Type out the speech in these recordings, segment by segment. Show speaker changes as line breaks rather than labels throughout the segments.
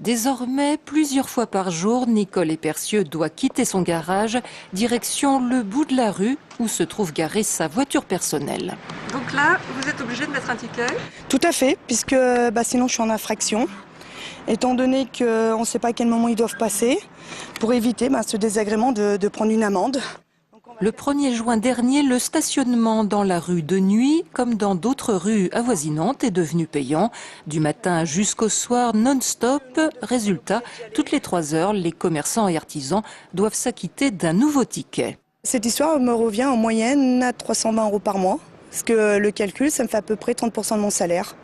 Désormais, plusieurs fois par jour, Nicole Épercieux doit quitter son garage, direction le bout de la rue où se trouve garée sa voiture personnelle.
Donc là, vous êtes obligé de mettre un ticket?
Tout à fait, puisque sinon je suis en infraction. Étant donné qu'on ne sait pas à quel moment ils doivent passer, pour éviter ce désagrément de prendre une amende.
Le 1er juin dernier, le stationnement dans la rue de nuit, comme dans d'autres rues avoisinantes, est devenu payant. Du matin jusqu'au soir, non-stop. Résultat, toutes les 3 heures, les commerçants et artisans doivent s'acquitter d'un nouveau ticket.
Cette histoire me revient en moyenne à 320 € par mois. Parce que le calcul, ça me fait à peu près 30% de mon salaire.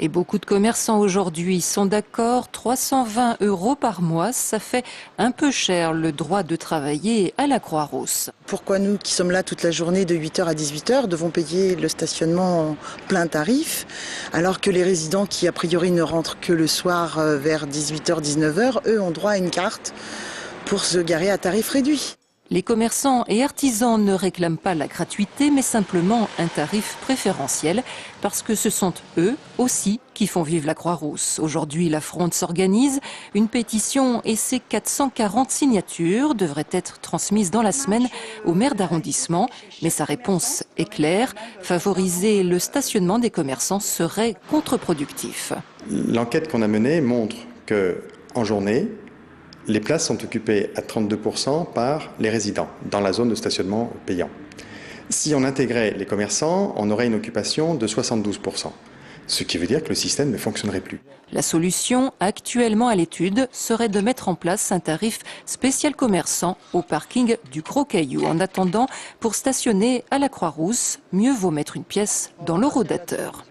Et beaucoup de commerçants aujourd'hui sont d'accord, 320 € par mois, ça fait un peu cher le droit de travailler à la Croix-Rousse.
Pourquoi nous qui sommes là toute la journée de 8h à 18h devons payer le stationnement en plein tarif, alors que les résidents qui a priori ne rentrent que le soir vers 18h, 19h, eux ont droit à une carte pour se garer à tarif réduit.
Les commerçants et artisans ne réclament pas la gratuité, mais simplement un tarif préférentiel, parce que ce sont eux aussi qui font vivre la Croix-Rousse. Aujourd'hui, la Fronde s'organise. Une pétition et ses 440 signatures devraient être transmises dans la semaine au maire d'arrondissement. Mais sa réponse est claire, favoriser le stationnement des commerçants serait contre-productif.
L'enquête qu'on a menée montre qu'en journée, les places sont occupées à 32% par les résidents dans la zone de stationnement payant. Si on intégrait les commerçants, on aurait une occupation de 72%, ce qui veut dire que le système ne fonctionnerait plus.
La solution, actuellement à l'étude, serait de mettre en place un tarif spécial commerçant au parking du Gros Caillou. En attendant, pour stationner à la Croix-Rousse, mieux vaut mettre une pièce dans le rodateur.